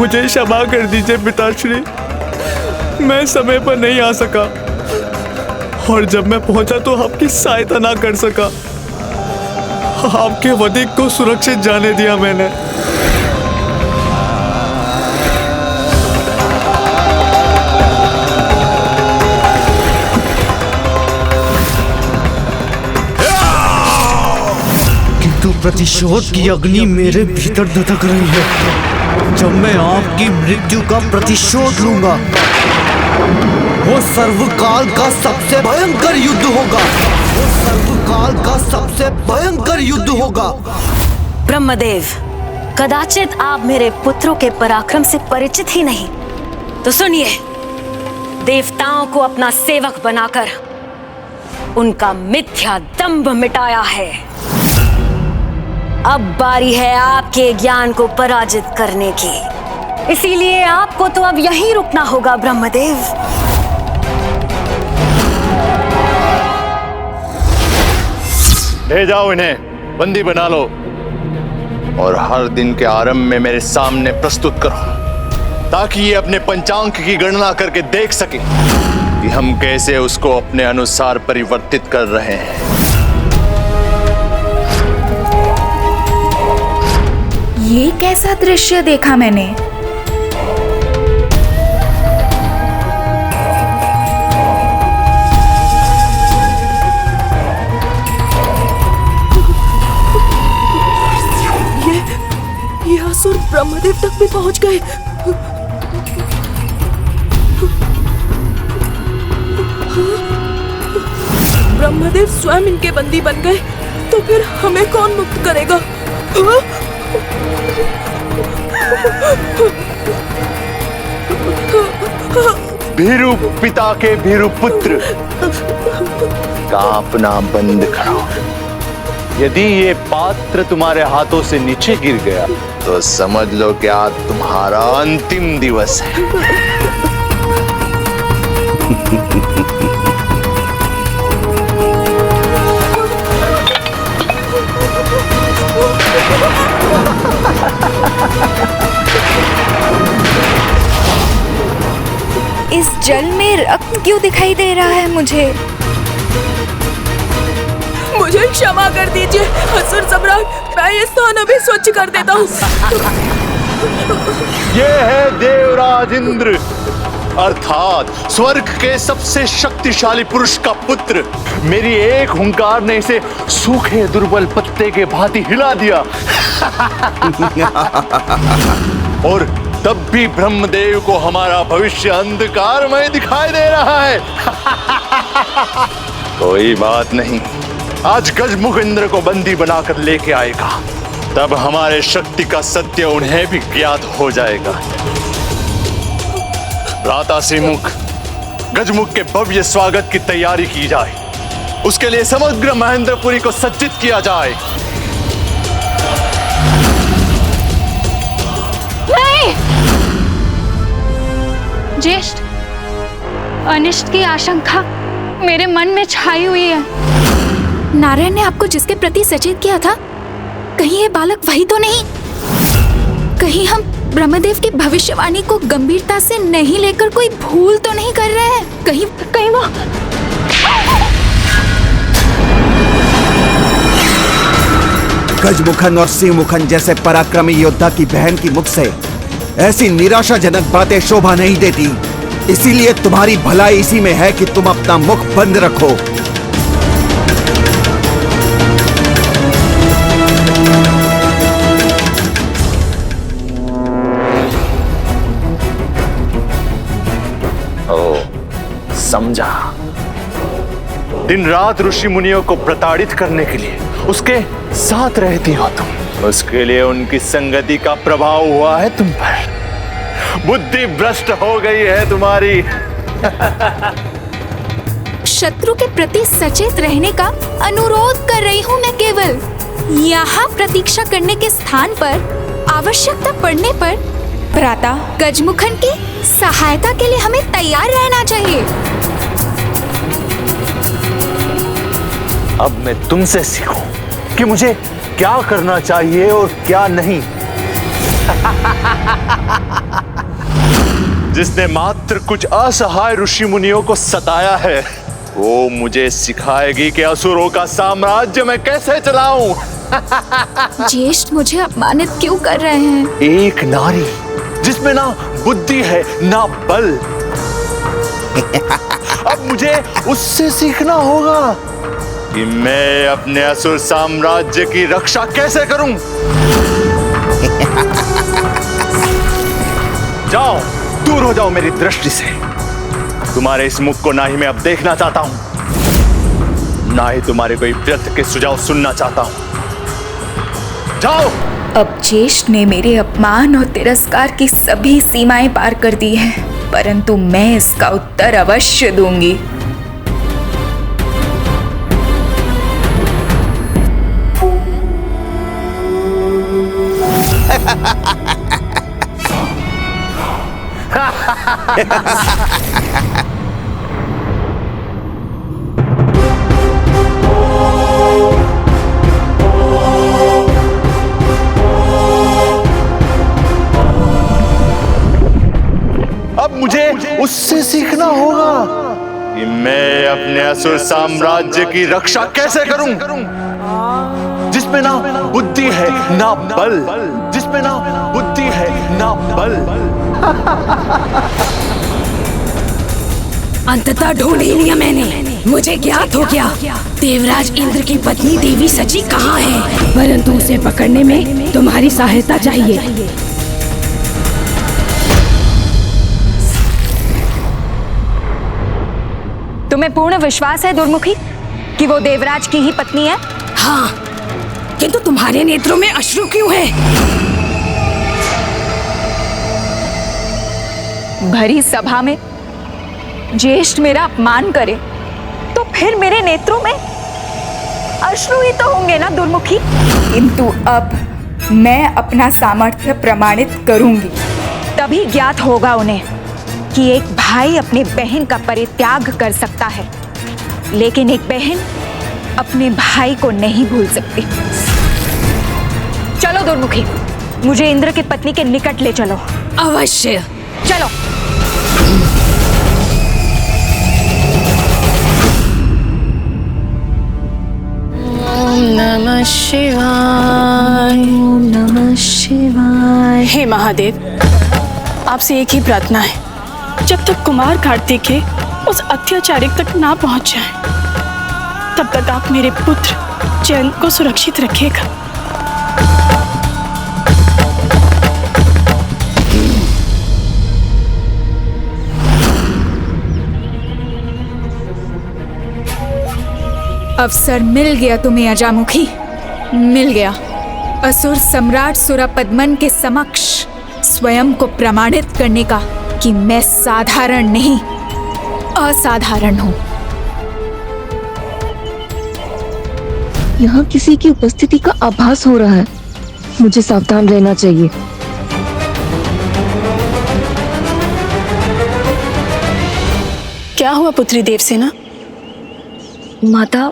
मुझे क्षमा कर दीजिए पिताश्री, मैं समय पर नहीं आ सका और जब मैं पहुंचा तो आपकी सहायता ना कर सका। आपके वधिक को सुरक्षित जाने दिया मैंने। किंतु प्रतिशोध की अग्नि मेरे भीतर धधक रही है। जब मैं आपकी मृत्यु का प्रतिशोध लूंगा, वो सर्वकाल का सबसे भयंकर युद्ध होगा। वो सर्वकाल का सबसे भयंकर युद्ध होगा। ब्रह्मदेव, कदाचित आप मेरे पुत्रों के पराक्रम से परिचित ही नहीं, तो सुनिए, देवताओं को अपना सेवक बनाकर उनका मिथ्या दंभ मिटाया है। अब बारी है आपके ज्ञान को पराजित करने की। इसीलिए आपको तो अब यहीं रुकना होगा ब्रह्मदेव। ले जाओ इन्हें, बंदी बना लो और हर दिन के आरंभ में मेरे सामने प्रस्तुत करो, ताकि ये अपने पंचांग की गणना करके देख सके कि हम कैसे उसको अपने अनुसार परिवर्तित कर रहे हैं। ये कैसा दृश्य देखा मैंने? ये असुर ब्रह्मदेव तक भी पहुंच गए। ब्रह्मदेव स्वयं इनके बंदी बन गए, तो फिर हमें कौन मुक्त करेगा? भीरु पिता के भीरु पुत्र, कांपना बंद करो। यदि ये पात्र तुम्हारे हाथों से नीचे गिर गया तो समझ लो कि आज तुम्हारा अंतिम दिवस है। इस जल में रक्त क्यों दिखाई दे रहा है मुझे? मुझे क्षमा कर दीजिए असुर सम्राट, मैं ये स्थान अभी स्वच्छ कर देता हूँ। ये है देवराज इंद्र, अर्थात स्वर्ग के सबसे शक्तिशाली पुरुष का पुत्र। मेरी एक हुंकार ने इसे सूखे दुर्बल पत्ते के भांति हिला दिया। और तब भी ब्रह्मदेव को हमारा भविष्य अंधकारमय दिखाई दे रहा है। कोई बात नहीं, आज गजमुख इंद्र को बंदी बनाकर लेके आएगा, तब हमारे शक्ति का सत्य उन्हें भी ज्ञात हो जाएगा। भ्राता श्रीमुख, गजमुख के भव्य स्वागत की तैयारी की जाए। उसके लिए समग्र महेंद्रपुरी को सज्जित किया जाए। नहीं! ज्येष्ठ, अनिष्ट की आशंका मेरे मन में छाई हुई है। नारायण ने आपको जिसके प्रति सचेत किया था, कहीं ये बालक वही तो नहीं? कहीं हम ब्रह्मदेव की भविष्यवाणी को गंभीरता से नहीं लेकर कोई भूल तो नहीं कर रहे हैं? कहीं वो गजमुखन और सिंहमुखन जैसे पराक्रमी योद्धा की बहन की मुख से ऐसी निराशाजनक बातें शोभा नहीं देती। इसीलिए तुम्हारी भलाई इसी में है कि तुम अपना मुख बंद रखो। समझा। दिन रात ऋषि मुनियों को प्रताड़ित करने के लिए उसके साथ रहती हो तुम। उसके लिए उनकी संगति का प्रभाव हुआ है तुम पर। बुद्धि भ्रष्ट हो गई है तुम्हारी। शत्रु के प्रति सचेत रहने का अनुरोध कर रही हूँ मैं। केवल यहाँ प्रतीक्षा करने के स्थान पर आवश्यकता पड़ने पर भ्राता गजमुखन की सहायता के लिए हमें तैयार रहना चाहिए। अब मैं तुमसे सीखूं कि मुझे क्या करना चाहिए और क्या नहीं। जिसने मात्र कुछ असहाय ऋषि मुनियों को सताया है, वो मुझे सिखाएगी कि असुरों का साम्राज्य मैं कैसे चलाऊं। ज्येष्ठ मुझे अपमानित क्यों कर रहे हैं? एक नारी जिसमें ना बुद्धि है ना बल। अब मुझे उससे सीखना होगा कि मैं अपने असुर साम्राज्य की रक्षा कैसे करूं। जाओ, दूर हो जाओ मेरी दृष्टि से। तुम्हारे इस मुख को ना ही मैं अब देखना चाहता हूं, ना ही तुम्हारे कोई व्यर्थ के सुझाव सुनना चाहता हूं। जाओ। अब ज्येष्ठ ने मेरे अपमान और तिरस्कार की सभी सीमाएं पार कर दी हैं, परंतु मैं इसका उत्तर अवश्य दूंगी। अब मुझे उससे सीखना होगा कि मैं अपने असुर साम्राज्य की रक्षा कैसे करूं, जिसमें ना बुद्धि है ना बल, जिसमें ना बुद्धि है ना बल। अंततः ढूंढ ही लिया मैंने। मुझे ज्ञात हो गया देवराज इंद्र की पत्नी देवी सची कहाँ है, परंतु उसे पकड़ने में तुम्हारी सहायता चाहिए। तुम्हें पूर्ण विश्वास है दुर्मुखी कि वो देवराज की ही पत्नी है? हाँ, किंतु तुम्हारे नेत्रों में अश्रु क्यों है? भरी सभा में ज्येष्ठ मेरा अपमान करे तो फिर मेरे नेत्रों में अश्रु ही तो होंगे ना दुर्मुखी। किंतु अब मैं अपना सामर्थ्य प्रमाणित करूंगी। तभी ज्ञात होगा उन्हें कि एक भाई अपने बहन का परित्याग कर सकता है, लेकिन एक बहन अपने भाई को नहीं भूल सकती। चलो दुर्मुखी, मुझे इंद्र की पत्नी के निकट ले चलो। अवश्य, चलो। ओम नमः शिवाय, ओम नमः शिवाय। हे महादेव, आपसे एक ही प्रार्थना है, जब तक कुमार कार्तिकेय उस अत्याचारी तक ना पहुंच जाए, तब तक आप मेरे पुत्र जयंत को सुरक्षित रखिएगा। अवसर मिल गया तुम्हें अजामुखी, मिल गया। असुर सम्राट सुरपद्मन के समक्ष स्वयं को प्रमाणित करने का कि मैं साधारण नहीं असाधारण हूँ। यहाँ किसी की उपस्थिति का आभास हो रहा है, मुझे सावधान रहना चाहिए। क्या हुआ पुत्री देवसेना? माता,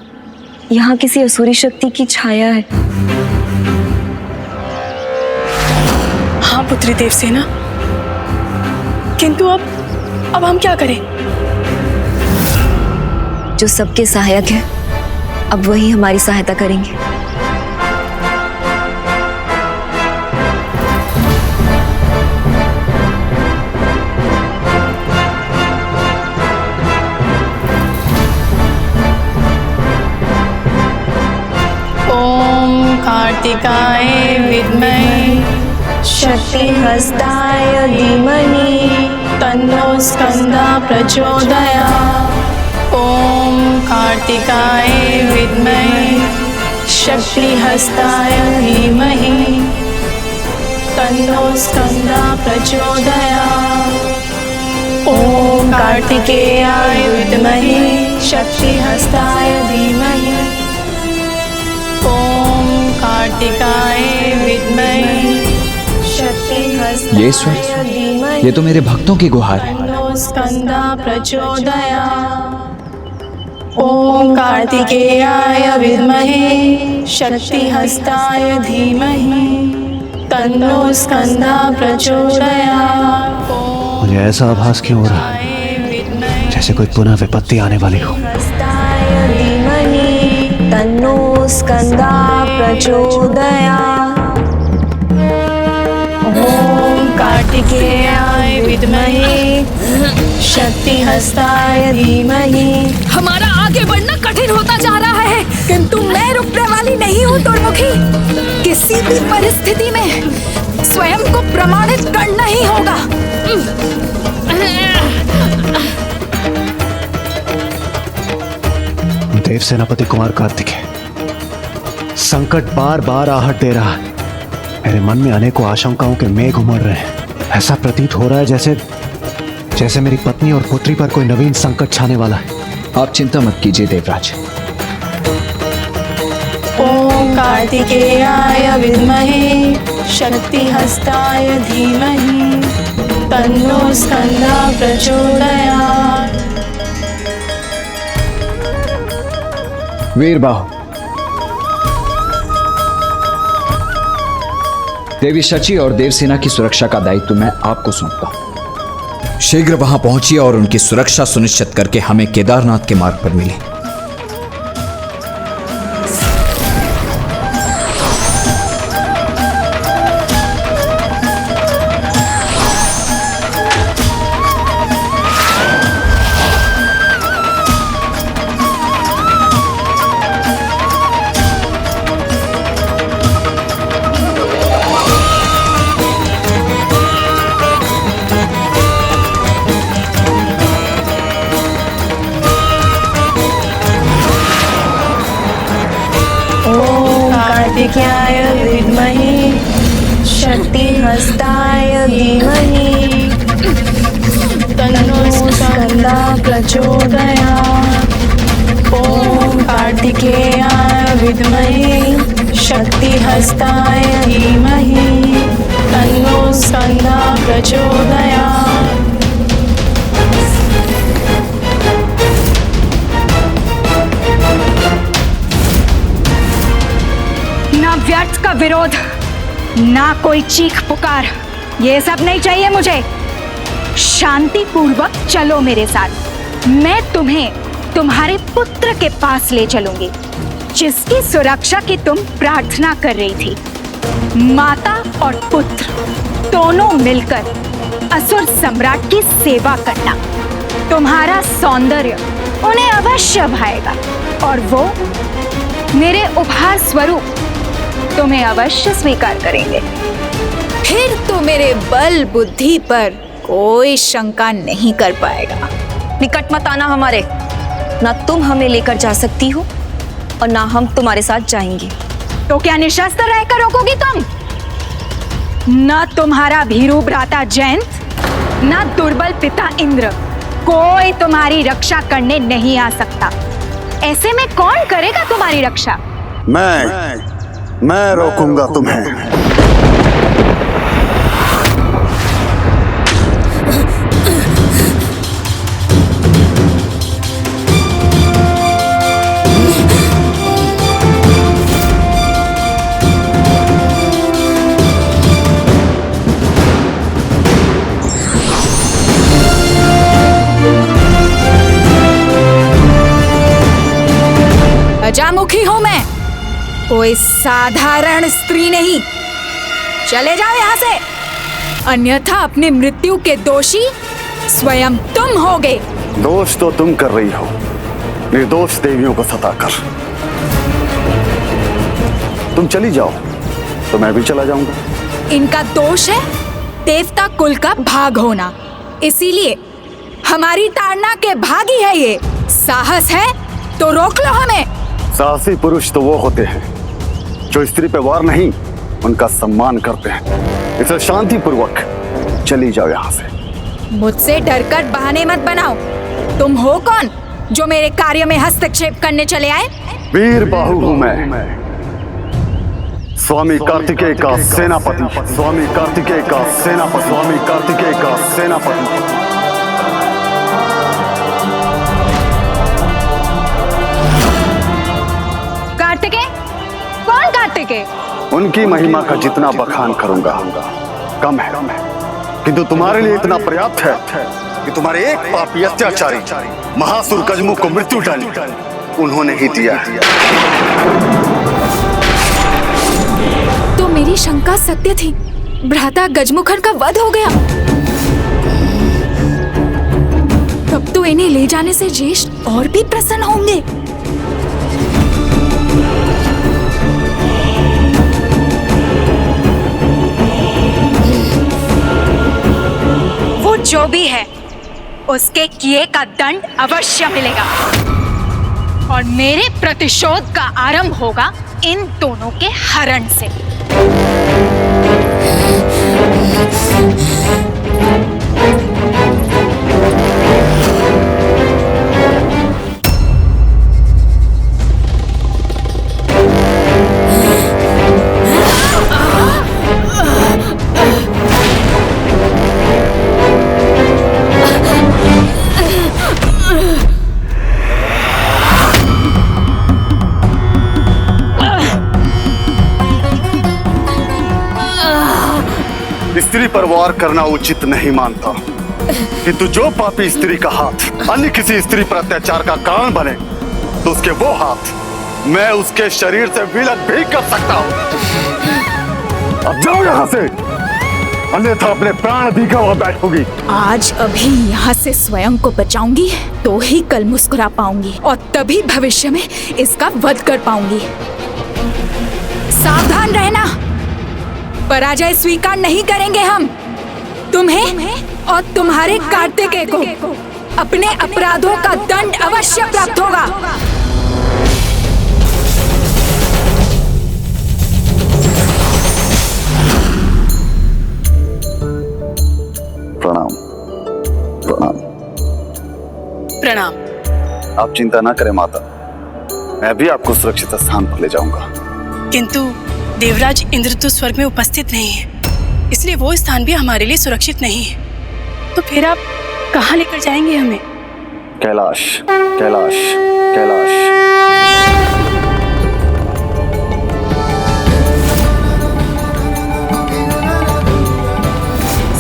यहाँ किसी असुरी शक्ति की छाया है। हाँ पुत्री देवसेना, किंतु अब हम क्या करें? जो सबके सहायक है, अब वही हमारी सहायता करेंगे। ओम कार्तिकाय विद्महे शक्तिहस्ताय धीमहि तन्नो स्कंदः प्रचोदयात्। ओम कार्तिकाय विद्महे शक्तिहस्ताय धीमहि तन्नो स्कंदः प्रचोदयात्। ओम कार्तिकेयाय विद्महे शक्तिहस्ताय धीमहि ओम कार्तिकाय विद्महे शक्तिहस्ताय ये स्वर, ये तो मेरे भक्तों की गुहार है। तन्नो स्कंदः प्रचोदयात्। ओम कार्तिकेयाय विद्महे शक्तिहस्ताय धीमहि तन्नो स्कंदा प्रचोदयात्। मुझे ऐसा आभास क्यों हो रहा है जैसे कोई पुनः विपत्ति आने वाली हो। हस्ताय धीमहि तन्नो स्कंदा प्रचोदयात्। ओम कार्तिकेयाय विद्महे शक्ति हस्ताय धीमहि। हमारा आगे बढ़ना कठिन होता जा रहा है, किंतु मैं रुकने वाली नहीं हूँ दुर्मुखी। किसी भी परिस्थिति में स्वयं को प्रमाणित करना ही होगा। देव सेनापति कुमार कार्तिकेय, संकट बार बार आहट दे रहा है। मेरे मन में अनेकों आशंकाओं के मेघ उमड़ रहे हैं। ऐसा प्रतीत हो रहा है जैसे मेरी पत्नी और पुत्री पर कोई नवीन संकट छाने वाला है। आप चिंता मत कीजिए देवराज। ओम कार्तिकेयाय विद्महे शक्ति हस्ताय धीमहि तन्नो स्कंदा प्रचोदयात्। वीरबाहु, देवी शची और देवसेना की सुरक्षा का दायित्व मैं आपको सौंपता हूं। शीघ्र वहां पहुंचिए और उनकी सुरक्षा सुनिश्चित करके हमें केदारनाथ के मार्ग पर मिले। कार्तिकेयाय विद्महे शक्ति हस्ताय धीमहि तन्नो स्कंदा प्रचोदयात्। ओम कार्तिकेयाय विद्महे शक्ति हस्ताय धीमहि तन्नो स्कंदा प्रचोदयात्। ना व्यर्थ का विरोध, ना कोई चीख पुकार, ये सब नहीं चाहिए मुझे। शांति पूर्वक चलो मेरे साथ। मैं तुम्हें तुम्हारे पुत्र के पास ले चलूंगी, जिसकी सुरक्षा की तुम प्रार्थना कर रही थी। माता और पुत्र दोनों मिलकर असुर सम्राट की सेवा करना। तुम्हारा सौंदर्य उन्हें अवश्य भाएगा और वो मेरे उपहार स्वरूप तुम्हें अवश्य स्वीकार करेंगे। फिर तो मेरे बल बुद्धि पर कोई शंका नहीं कर पाएगा। निकट मत आना हमारे। ना तुम हमें लेकर जा सकती हो और ना हम तुम्हारे साथ जाएंगे। तो क्या निशस्त्र रहकर रोकोगी तुम? ना तुम्हारा भीरू भ्राता जयंत, ना दुर्बल पिता इंद्र, कोई तुम्हारी रक्षा करने नहीं आ सकता। ऐसे में कौन करेगा तुम्हारी रक्षा? मैं रोकूंगा तुम्हें। अजामुखी हूं मैं, कोई साधारण स्त्री नहीं। चले जाओ यहाँ से, अन्यथा अपनी मृत्यु के दोषी स्वयं तुम होगे। दोष तो तुम कर रही हो, निर्दोष देवियों को सताकर। तुम चली जाओ तो मैं भी चला जाऊंगा। इनका दोष है देवता कुल का भाग होना, इसीलिए हमारी ताड़ना के भागी है ये। साहस है तो रोक लो हमें। साहसी पुरुष तो वो होते हैं जो स्त्री पे वार नहीं, उनका सम्मान करते हैं। इसे शांति पूर्वक चली जाओ यहाँ से। मुझसे डरकर बहाने मत बनाओ। तुम हो कौन जो मेरे कार्य में हस्तक्षेप करने चले आए? वीरबाहु हूँ मैं, स्वामी कार्तिकेय का सेनापति। स्वामी कार्तिकेय का सेनापति। स्वामी कार्तिकेय का सेनापति। कार्तिकेय? कौन कार्तिकेय? उनकी महिमा का जितना बखान करूंगा कम है, किंतु तुम्हारे लिए इतना पर्याप्त है कि तुम्हारे एक पापी अत्याचारी महासुर गजमुख को मृत्यु दंड उन्होंने ही दिया। तो मेरी शंका सत्य थी, भ्राता गजमुखन का वध हो गया। तब तो इन्हें ले जाने से ज्येष्ठ और भी प्रसन्न होंगे। वो जो भी है उसके किए का दंड अवश्य मिलेगा और मेरे प्रतिशोध का आरंभ होगा इन दोनों के हरण से। स्त्री पर वार करना उचित नहीं मानता, किंतु जो पापी स्त्री का हाथ अन्य किसी स्त्री पर अत्याचार का कारण बने तो उसके वो हाथ मैं उसके शरीर से विलग भी कर सकता हूँ। अब जाओ यहाँ से, अन्यथा अपने प्राण दीखा हुआ बैठोगी। आज अभी यहाँ से स्वयं को बचाऊंगी तो ही कल मुस्कुरा पाऊंगी और तभी भविष्य में इसका वध कर पाऊंगी। सावधान रहना, पराजय स्वीकार नहीं करेंगे हम। तुम्हें और तुम्हारे कार्तिकेय को अपने अपराधों का दंड अवश्य प्राप्त होगा। प्रणाम प्रणाम प्रणाम। आप चिंता ना करें माता, मैं भी आपको सुरक्षित स्थान पर ले जाऊंगा। किंतु देवराज इंद्र तो स्वर्ग में उपस्थित नहीं है, इसलिए वो स्थान भी हमारे लिए सुरक्षित नहीं है। तो फिर आप कहाँ लेकर जाएंगे हमें? कैलाश कैलाश कैलाश।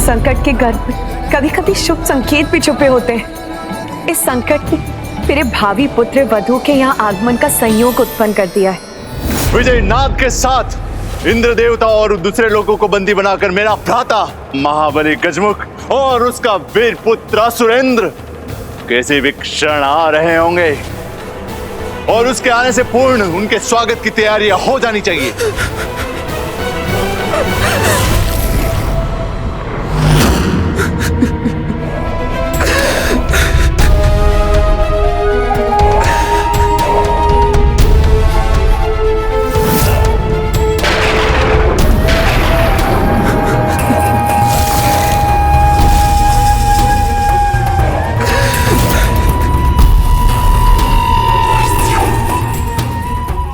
संकट के गर्भ कभी कभी शुभ संकेत भी छुपे होते हैं। इस संकट ने मेरे भावी पुत्र वधु के यहाँ आगमन का संयोग उत्पन्न कर दिया है। विजय नाग के साथ इंद्र देवता और दूसरे लोगों को बंदी बनाकर मेरा भ्राता महाबली गजमुख और उसका वीर पुत्र असुरेंद्र कैसे विक्षण आ रहे होंगे और उसके आने से पूर्ण उनके स्वागत की तैयारियां हो जानी चाहिए।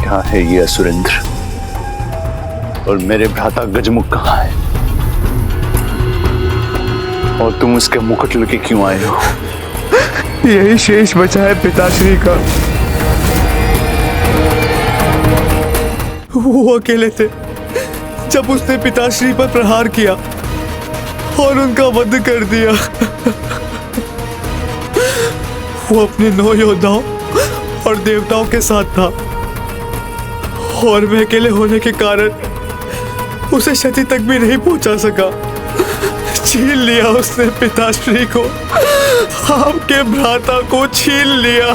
कहाँ है ये असुरेंद्र और मेरे भ्राता गजमुख कहाँ है और तुम उसके मुकुट लेके क्यों आए हो? यही शेष बचा है पिताश्री का। वो अकेले थे जब उसने पिताश्री पर प्रहार किया और उनका वध कर दिया। वो अपने 9 योद्धाओं और देवताओं के साथ था और मैं अकेले होने के कारण उसे क्षति तक भी नहीं पहुंचा सका। छीन लिया उसने पिताश्री को, आपके भ्राता को छीन लिया।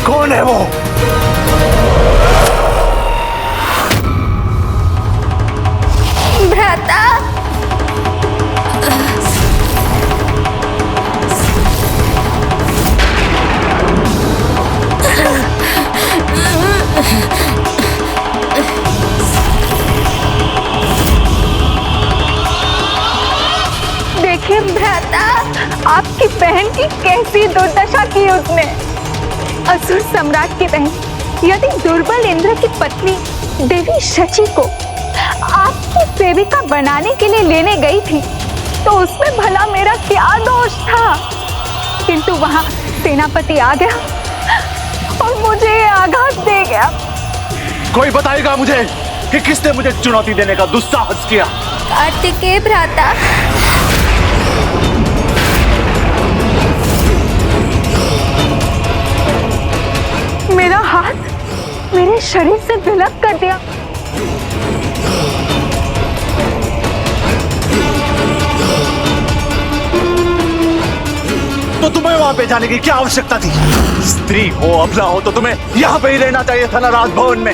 कौन है वो? भ्राता, देखिए भ्राता, आपकी बहन की कैसी दुर्दशा की उसने। असुर सम्राट की बहन यदि दुर्बल इंद्र की पत्नी देवी शची को आपकी सेविका बनाने के लिए लेने गई थी तो उसमें भला मेरा क्या दोष था। किंतु वहां सेनापति आ गया और मुझे ये आघात दे गया। कोई बताएगा मुझे कि किसने मुझे चुनौती देने का दुस्साहस किया? कार्तिकेय भ्राता, मेरा हाथ मेरे शरीर से विलग कर दिया। तो तुम्हें वहां पे जाने की क्या आवश्यकता थी? स्त्री हो अबला हो तो तुम्हें यहाँ पे ही रहना चाहिए था ना, राजभवन में।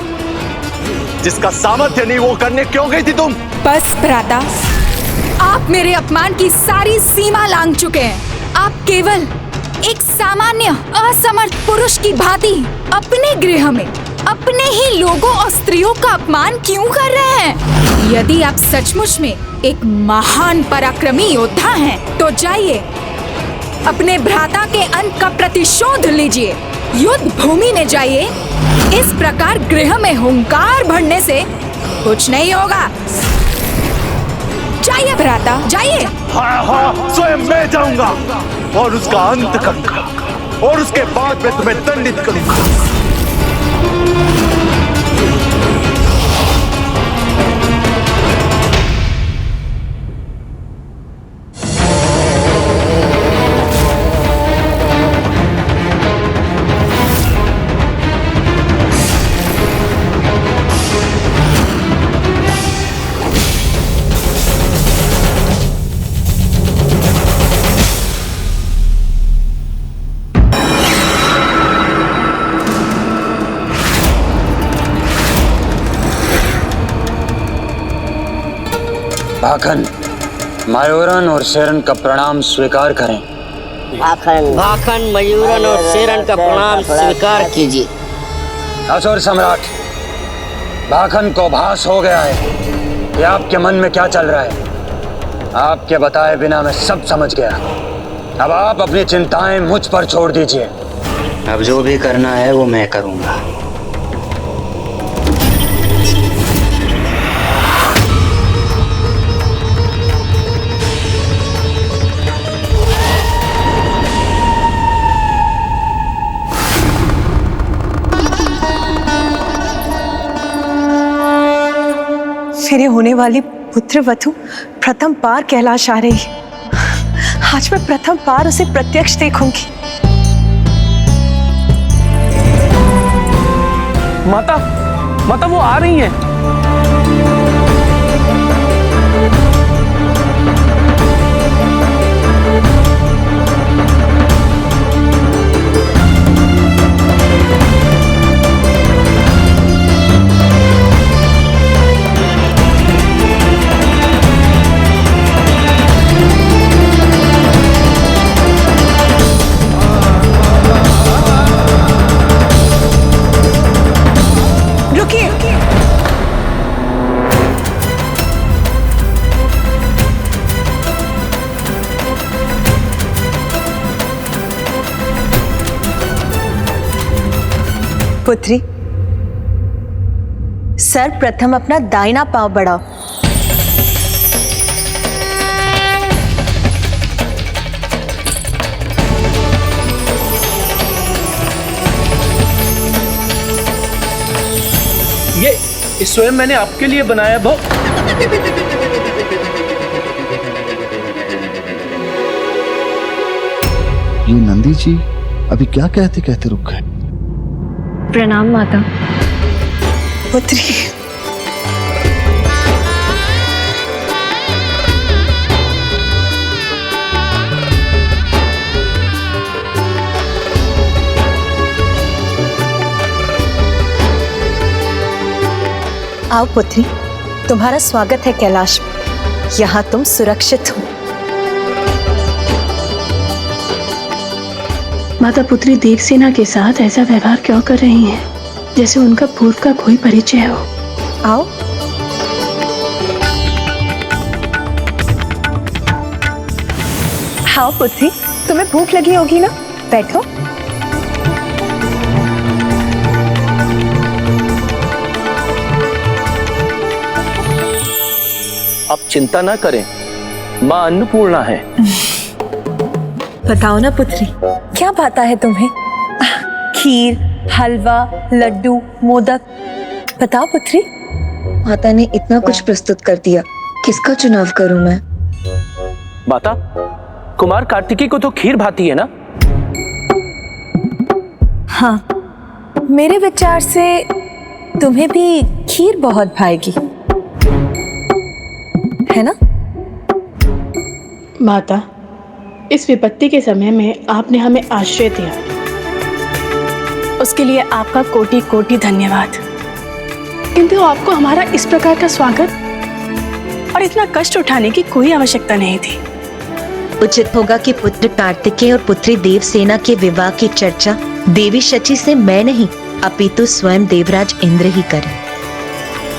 जिसका सामर्थ्य नहीं वो करने क्यों गई थी तुम? बस भ्राता, आप मेरे अपमान की सारी सीमा लांघ चुके हैं। आप केवल एक सामान्य असमर्थ पुरुष की भांति अपने गृह में अपने ही लोगों और स्त्रियों का अपमान क्यों कर रहे हैं? यदि आप सचमुच में एक महान पराक्रमी योद्धा हैं, तो जाइए अपने भ्राता के अंत का प्रतिशोध लीजिए। युद्ध भूमि में जाइए। इस प्रकार गृह में हुंकार भरने से कुछ नहीं होगा। जाइए भ्राता, जाइए। हाँ हाँ, स्वयं मैं जाऊंगा और उसका अंत करूंगा और उसके बाद मैं तुम्हें दंडित करूंगा। भाखन, मयूरन और शेरन का प्रणाम स्वीकार करें। भाखन, मयूरन और शेरन का प्रणाम स्वीकार कीजिए। असुर सम्राट, भाखन को भास हो गया है कि आपके मन में क्या चल रहा है। आपके बताए बिना मैं सब समझ गया। अब आप अपनी चिंताएं मुझ पर छोड़ दीजिए। अब जो भी करना है वो मैं करूंगा। मेरे होने वाली पुत्र वधू प्रथम बार कैलाश आ रही है। आज मैं प्रथम बार उसे प्रत्यक्ष देखूंगी। माता, माता वो आ रही हैं। पुत्री, सर्वप्रथम अपना दाहिना पांव बढ़ाओ। ये स्वयं मैंने आपके लिए बनाया भो। ये नंदी जी अभी क्या कहते कहते रुक गए। प्रणाम माता। पुत्री, आओ पुत्री, तुम्हारा स्वागत है कैलाश में। यहाँ तुम सुरक्षित हो। माता पुत्री देवसेना के साथ ऐसा व्यवहार क्यों कर रही हैं, जैसे उनका पूर्व का कोई परिचय हो। आओ। आओ पुत्री, तुम्हें भूख लगी होगी ना, बैठो। आप चिंता ना करें, माँ अन्नपूर्णा है। बताओ ना पुत्री, क्या पाता है तुम्हें? खीर, हलवा, लड्डू, मोदक। बताओ पुत्री। माता ने इतना कुछ प्रस्तुत कर दिया, किसका चुनाव करूं मैं? माता, कुमार कार्तिकेय को तो खीर भाती है ना? हाँ, मेरे विचार से तुम्हें भी खीर बहुत भाएगी, है ना? माता, इस विपत्ति के समय में आपने हमें आश्रय दिया, उसके लिए आपका कोटि कोटि धन्यवाद। किंतु आपको हमारा इस प्रकार का स्वागत और इतना कष्ट उठाने की कोई आवश्यकता नहीं थी। उचित होगा कि पुत्र कार्तिकेय और पुत्री देवसेना के विवाह की चर्चा देवी शची से मैं नहीं अपितु स्वयं देवराज इंद्र ही करें।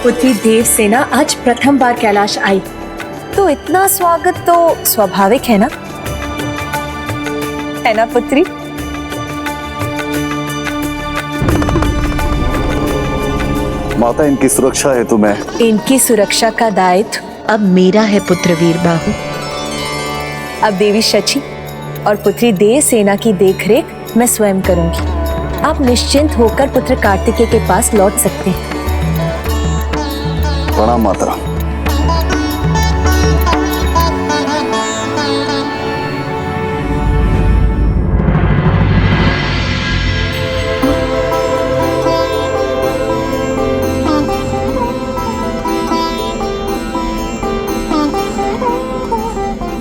पुत्री देवसेना आज प्रथम बार कैलाश आई, तो इतना स्वागत तो स्वाभाविक है ना पुत्री? माता, इनकी सुरक्षा है मैं इनकी सुरक्षा का दायित्व अब मेरा है पुत्र वीरबाहु। अब देवी शची और पुत्री देवसेना की देखरेख मैं स्वयं करूंगी। आप निश्चिंत होकर पुत्र कार्तिकेय के पास लौट सकते हैं। प्रणाम माता।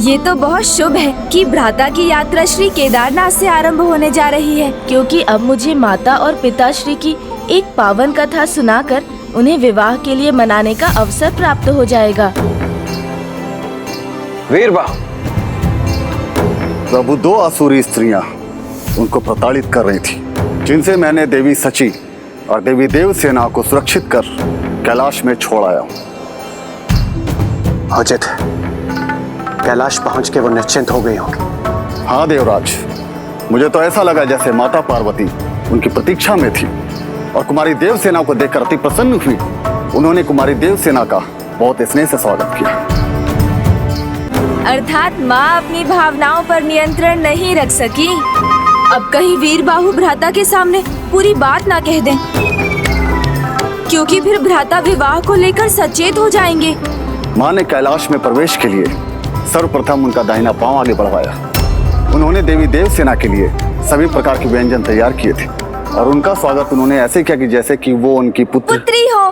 ये तो बहुत शुभ है कि भ्राता की यात्रा श्री केदारनाथ से आरंभ होने जा रही है, क्योंकि अब मुझे माता और पिताश्री की एक पावन कथा सुनाकर उन्हें विवाह के लिए मनाने का अवसर प्राप्त हो जाएगा। वीरबाहु, प्रभु, दो आसुरी स्त्रियां उनको प्रताड़ित कर रही थी, जिनसे मैंने देवी सची और देवी देवसेना को सुरक्षित कर कैलाश में छोड़ आया हूँ। उचित, कैलाश पहुंच के वो निश्चिंत हो गई होंगी। हाँ देवराज, मुझे तो ऐसा लगा जैसे माता पार्वती उनकी प्रतीक्षा में थी और कुमारी देवसेना को देखकर अति प्रसन्न हुई। उन्होंने कुमारी देवसेना का बहुत स्नेह से स्वागत किया। अर्थात माँ अपनी भावनाओं पर नियंत्रण नहीं रख सकी। अब कहीं वीरबाहु भ्राता के सामने पूरी बात ना कह दें, क्योंकि फिर भ्राता विवाह को लेकर सचेत हो जाएंगे। माँ ने कैलाश में प्रवेश के लिए सर्वप्रथम उनका दाहिना पांव आगे बढ़वाया। उन्होंने देवी देवसेना के लिए सभी प्रकार के व्यंजन तैयार किए थे और उनका स्वागत उन्होंने ऐसे किया कि जैसे कि वो उनकी पुत्री हो।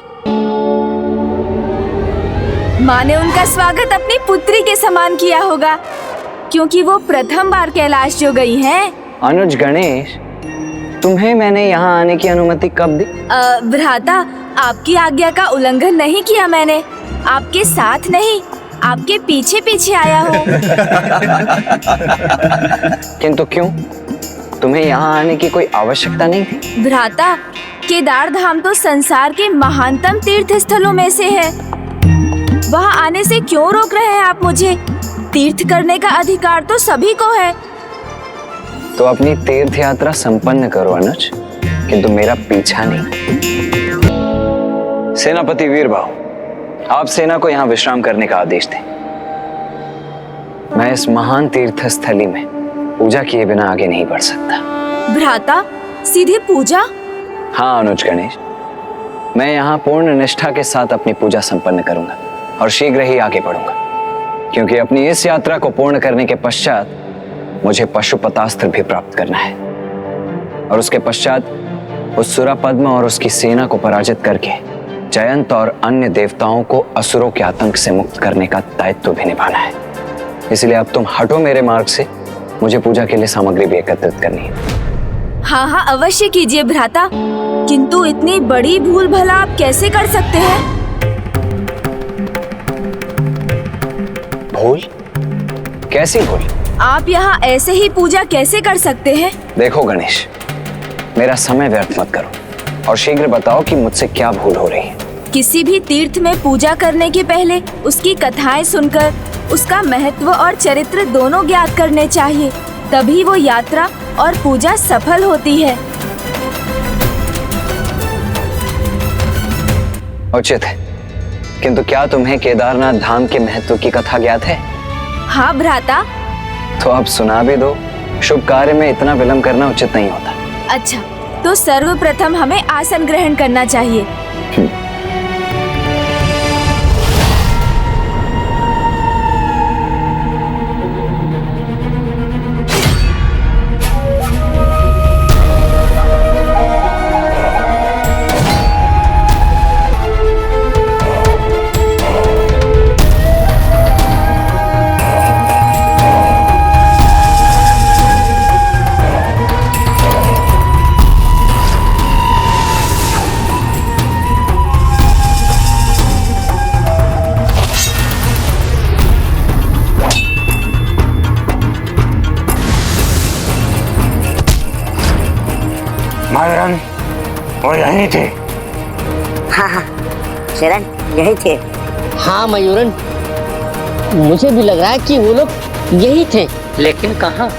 माँ ने उनका स्वागत अपनी पुत्री के समान किया होगा, क्योंकि वो प्रथम बार कैलाश जो गई हैं। अनुज गणेश, तुम्हें मैंने यहाँ आने की अनुमति कब दी? भ्राता, आपकी आज्ञा का उल्लंघन नहीं किया मैंने। आपके साथ नहीं, आपके पीछे पीछे आया हूँ। किंतु क्यों? तुम्हें यहाँ आने की कोई आवश्यकता नहीं थी? भ्राता, केदार धाम तो संसार के महानतम तीर्थ स्थलों में से है। वहाँ आने से क्यों रोक रहे हैं आप मुझे? तीर्थ करने का अधिकार तो सभी को है। तो अपनी तीर्थ यात्रा संपन्न करो अनुज, किंतु मेरा पीछा नहीं। सेनापति वीरबाहु, आप सेना को यहाँ विश्राम करने का आदेश दें। मैं इस महान तीर्थ स्थली में पूजा किए बिना आगे नहीं बढ़ सकता। भ्राता, सीधे पूजा? हाँ अनुज गणेश, मैं यहाँ पूर्ण निष्ठा के साथ अपनी पूजा संपन्न करूंगा और शीघ्र ही आगे बढ़ूंगा, क्योंकि अपनी इस यात्रा को पूर्ण करने के पश्चात मुझे पशुपतास्त्र भी प्राप्त करना है और उसके पश्चात उस सुरापद्म और उसकी सेना को पराजित करके जयंत और अन्य देवताओं को असुरों के आतंक से मुक्त करने का दायित्व भी निभाना है। इसलिए अब तुम हटो मेरे मार्ग से, मुझे पूजा के लिए सामग्री भी एकत्रित करनी है। हाँ हाँ, अवश्य कीजिए भ्राता, किंतु इतनी बड़ी भूल भला आप कैसे कर सकते हैं? भूल? कैसी भूल? आप यहाँ ऐसे ही पूजा कैसे कर सकते हैं? देखो गणेश, मेरा समय व्यर्थ मत करो और शीघ्र बताओ कि मुझसे क्या भूल हो रही है। किसी भी तीर्थ में पूजा करने के पहले उसकी कथाएं सुनकर उसका महत्व और चरित्र दोनों ज्ञात करने चाहिए, तभी वो यात्रा और पूजा सफल होती है। उचित है, किंतु क्या तुम्हें केदारनाथ धाम के महत्व की कथा ज्ञात है? हाँ भ्राता। तो अब सुना भी दो। शुभ कार्य में इतना विलंब करना उचित नहीं होता। अच्छा, तो सर्वप्रथम हमें आसन ग्रहण करना चाहिए। मयूरन, वो यहीं थे। हाँ, शरण यही थे। हाँ मयूरन, मुझे भी लग रहा है कि वो लोग यही थे, लेकिन कहाँ?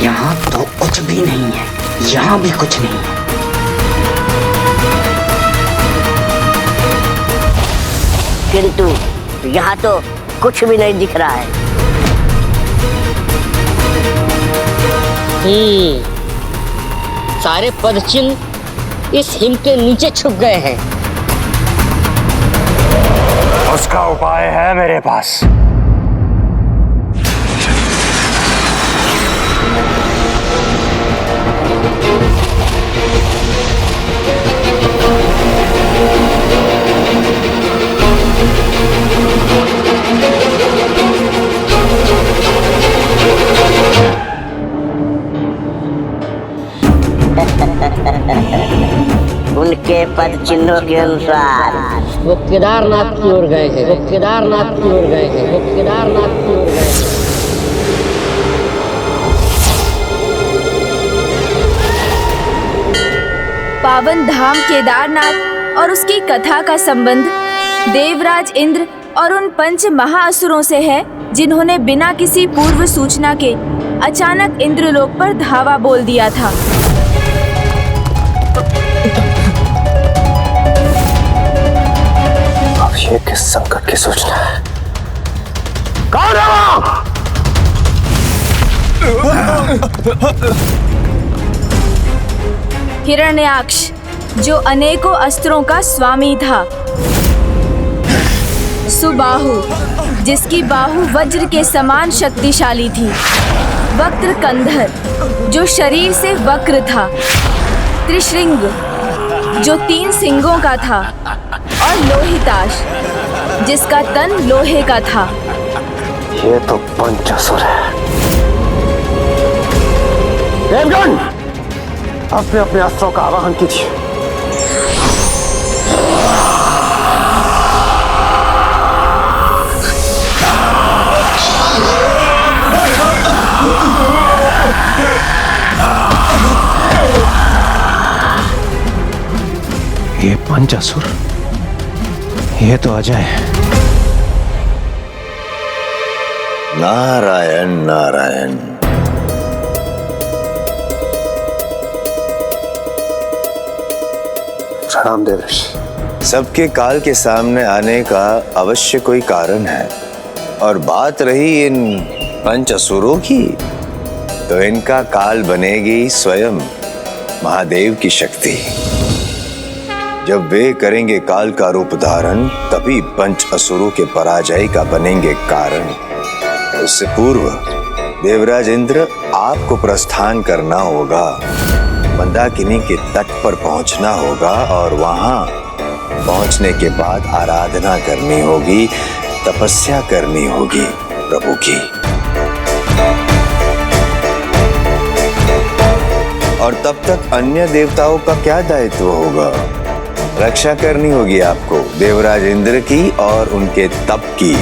यहाँ तो कुछ भी नहीं है, यहाँ भी कुछ नहीं है। किंतु यहाँ तो कुछ भी नहीं दिख रहा है। सारे पद चिन्ह इस हिम के नीचे छुप गए हैं। उसका उपाय है मेरे पास। उनके पद चिन्हों के अनुसार वो केदारनाथ की ओर गए हैं, वो केदारनाथ की ओर गए हैं, वो केदारनाथ की ओर गए हैं। पावन धाम केदारनाथ और उसकी कथा का संबंध देवराज इंद्र और उन 5 महाअसुरों से है, जिन्होंने बिना किसी पूर्व सूचना के अचानक इंद्रलोक पर धावा बोल दिया था। अब ये किस संकट की सूचना है? कौन है वो? हिरण्याक्ष, जो अनेकों अस्त्रों का स्वामी था। सुबाहु, जिसकी बाहु वज्र के समान शक्तिशाली थी। वक्र कंधर, जो शरीर से वक्र था। त्रिशृंग, जो 3 सिंगों का था। और लोहिताश, जिसका तन लोहे का था। ये तो पंचासुर है। देवगण, अपने अपने अस्त्रों का आवाहन कीजिए। ये पंचासुर, ये तो अजय है। नारायण नारायण। प्रणाम देवऋषि। सबके काल के सामने आने का अवश्य कोई कारण है, और बात रही इन पंच असुरों की, तो इनका काल बनेगी स्वयं महादेव की शक्ति। जब वे करेंगे काल का रूप धारण, तभी पंच असुरों के पराजय का बनेंगे कारण। उससे पूर्व देवराज इंद्र, आपको प्रस्थान करना होगा। मंदाकिनी के तट पर पहुंचना होगा, और वहां पहुंचने के बाद आराधना करनी होगी, तपस्या करनी होगी प्रभु की। और तब तक अन्य देवताओं का क्या दायित्व होगा? रक्षा करनी होगी आपको देवराज इंद्र की और उनके तप की।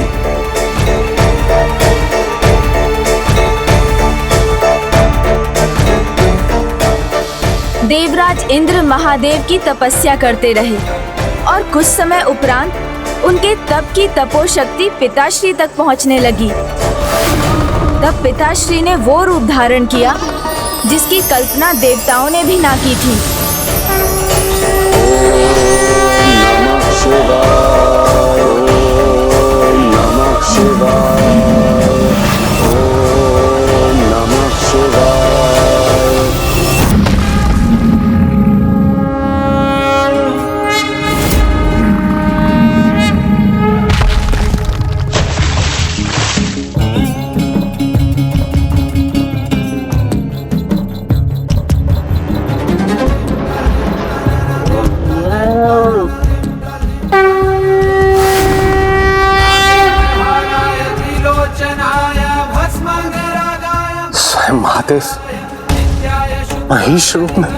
देवराज इंद्र महादेव की तपस्या करते रहे, और कुछ समय उपरांत उनके तप की तपोशक्ति पिताश्री तक पहुंचने लगी। तब पिताश्री ने वो रूप धारण किया जिसकी कल्पना देवताओं ने भी ना की थी। शिवाय, ओम नमः शिवाय, ओम नमः शिवाय। स्वयं महादेव महेश रूप में।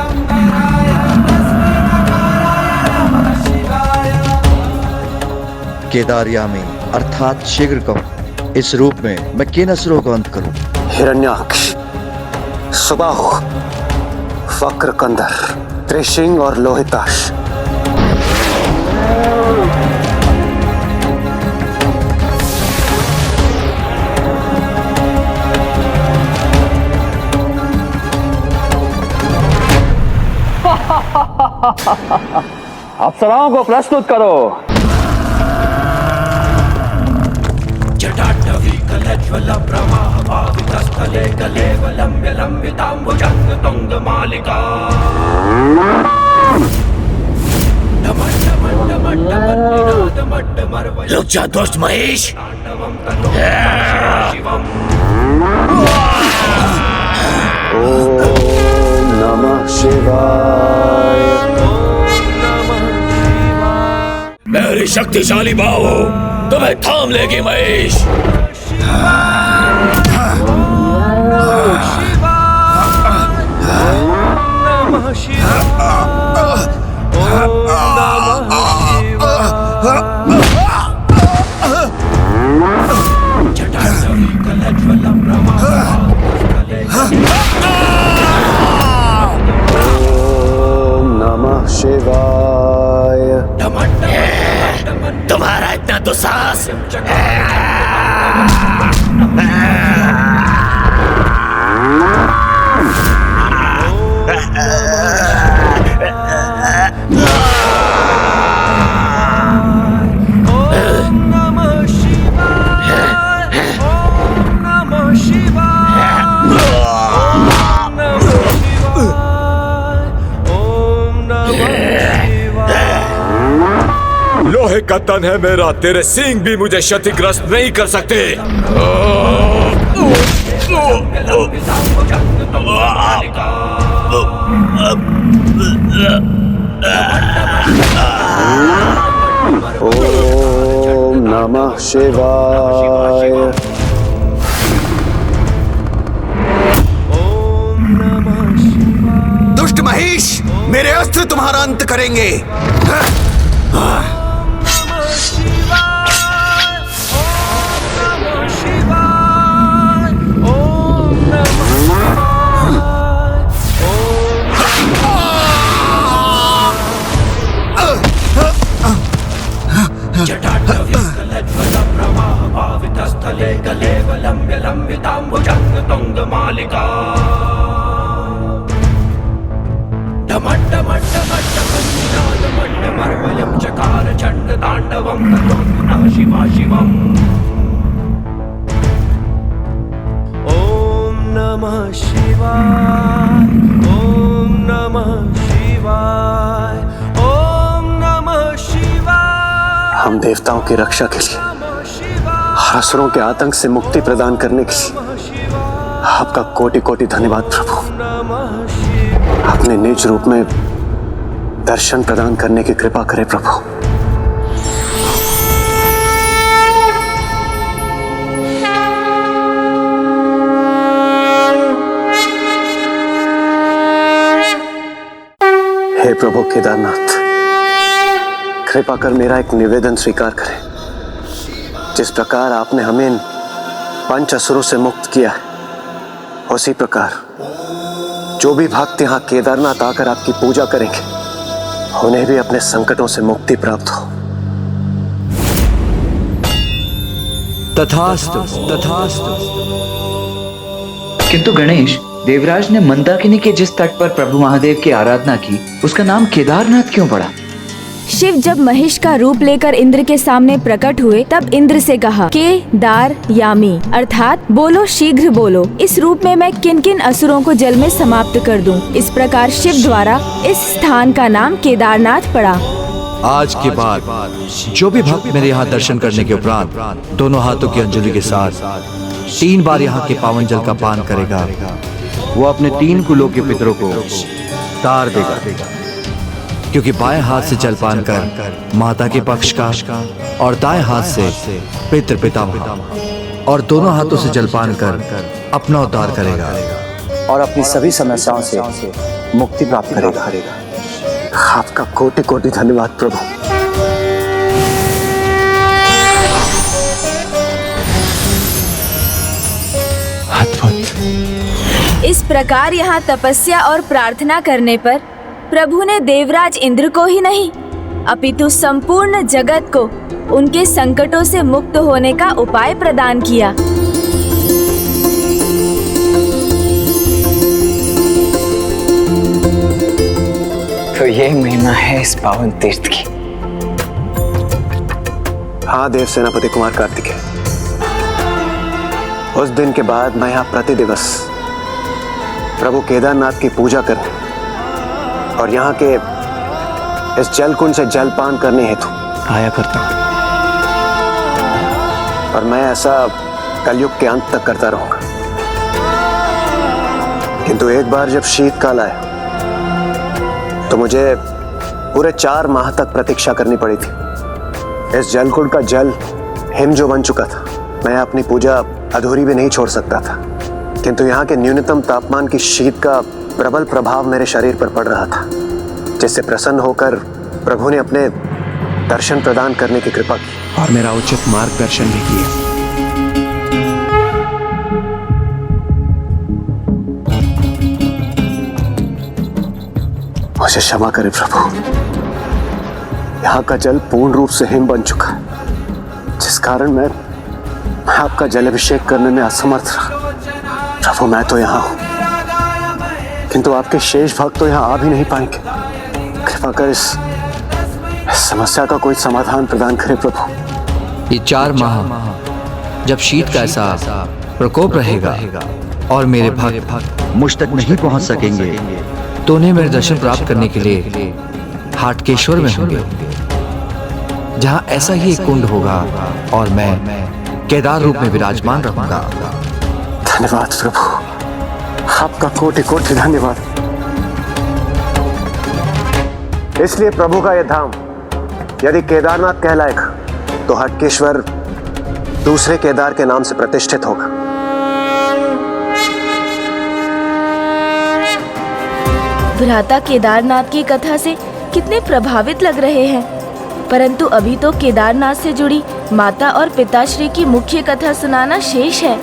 केदारयामी अर्थात शीघ्र कहो, इस रूप में मैं किन असुरों को अंत करूं? हिरण्याक्ष, सुबाहु, वक्रकंदर, त्रिशिंग और लोहिताश। अप्सराओं को प्रस्तुत करो। जटाटवी कलज्वल प्रवाहभावितस्थले कलेवलम्ब्य लम्बिताम्बुजङ्ग तुङ्गमालिका। रुक जा दोस्त महेश। ओम नमः शिवाय। मेरी शक्तिशाली बाहु तुम्हें थाम लेगी महेश। ओम नमः शिवाय। तुम्हारा इतना दुस्साहस। लोहे का तन है मेरा, तेरे सींग भी मुझे क्षतिग्रस्त नहीं कर सकते। ओम नमः शिवाय। दुष्ट महेश, मेरे अस्त्र तुम्हारा अंत करेंगे। स्थले कलेवलम्ब्य लम्बिताम्बुजङ्ग तुङ्गमालिका। डमड्डमड्डमड्डमड्डमर्वयं चकार चण्डताण्डवं ततोऽन्नः शिवा शिवम्। ओम नमः शिवाय, ओम नमः शिवाय, ओम नमः शिवाय। हम देवताओं की रक्षा के लिए, असुरों के आतंक से मुक्ति प्रदान करने के लिए आपका कोटि कोटि धन्यवाद प्रभु। अपने निज रूप में दर्शन प्रदान करने की कृपा करें प्रभु। हे प्रभु केदारनाथ, कृपा कर मेरा एक निवेदन स्वीकार करें। जिस प्रकार आपने हमें इन पंच असुरों से मुक्त किया है, उसी प्रकार जो भी भक्त यहाँ केदारनाथ आकर आपकी पूजा करेंगे, उन्हें भी अपने संकटों से मुक्ति प्राप्त हो। तथास्तु तथास्तु। किंतु गणेश, देवराज ने मंदाकिनी के जिस तट पर प्रभु महादेव की आराधना की, उसका नाम केदारनाथ क्यों पड़ा? शिव जब महिष का रूप लेकर इंद्र के सामने प्रकट हुए तब इंद्र से कहा केदार यामी, अर्थात बोलो शीघ्र बोलो, इस रूप में मैं किन किन असुरों को जल में समाप्त कर दूं। इस प्रकार शिव द्वारा इस स्थान का नाम केदारनाथ पड़ा। आज के बाद जो भी भक्त मेरे यहाँ दर्शन करने के उपरांत दोनों हाथों की अंजलि के साथ 3 बार यहाँ के पावन जल का पान करेगा, वो अपने 3 कुलों के पितरों को तार देगा। क्योंकि बाएं हाथ से जलपान कर माता के पक्ष का और दाएं हाथ से पितृ पितामह और दोनों हाथों से जलपान कर अपना उद्धार करेगा और अपनी सभी समस्याओं से मुक्ति प्राप्त करेगा। आपका कोटि कोटि धन्यवाद प्रभु। इस प्रकार यहाँ तपस्या और प्रार्थना करने पर प्रभु ने देवराज इंद्र को ही नहीं अपितु संपूर्ण जगत को उनके संकटों से मुक्त होने का उपाय प्रदान किया। तो ये महिमा है इस पावन तीर्थ की। हाँ देव सेनापति कुमार कार्तिकेय, उस दिन के बाद मैं यहाँ प्रति दिवस प्रभु केदारनाथ की पूजा करने और यहाँ के इस जल कुंड से जलपान करने हेतु आया करता हूँ और मैं ऐसा कलयुग के अंत तक करता रहूंगा। किंतु एक बार जब शीतकाल आया तो मुझे पूरे 4 माह तक प्रतीक्षा करनी पड़ी थी। इस जलकुंड का जल हिम जो बन चुका था, मैं अपनी पूजा अधूरी भी नहीं छोड़ सकता था। किंतु यहाँ के न्यूनतम तापमान की शीत का प्रबल प्रभाव मेरे शरीर पर पड़ रहा था, जिससे प्रसन्न होकर प्रभु ने अपने दर्शन प्रदान करने की कृपा की और मेरा उचित मार्गदर्शन भी किया। मुझे क्षमा करें प्रभु, यहाँ का जल पूर्ण रूप से हिम बन चुका है, जिस कारण मैं आपका जल अभिषेक करने में असमर्थ रहा। प्रभु मैं तो यहाँ हूँ, किंतु आपके शेष भक्त तो यहाँ आ भी नहीं पाएंगे। कृपा कर इस समस्या का कोई समाधान प्रदान करें प्रभु। ये 4 माह जब शीत का ऐसा प्रकोप रहेगा और मेरे भक्त मुझ तक नहीं पहुंच सकेंगे तो उन्हें मेरे दर्शन प्राप्त करने के लिए हाटकेश्वर में होंगे, जहां ऐसा ही एक कुंड होगा और मैं केदार रूप में विराजमान रहूंगा। धन्यवाद प्रभु, आपका कोटि कोटि धन्यवाद। इसलिए प्रभु का यह धाम यदि केदारनाथ कहलाएगा तो हटकेश्वर दूसरे केदार के नाम से प्रतिष्ठित होगा। भ्राता केदारनाथ की कथा से कितने प्रभावित लग रहे हैं, परंतु अभी तो केदारनाथ से जुड़ी माता और पिताश्री की मुख्य कथा सुनाना शेष है।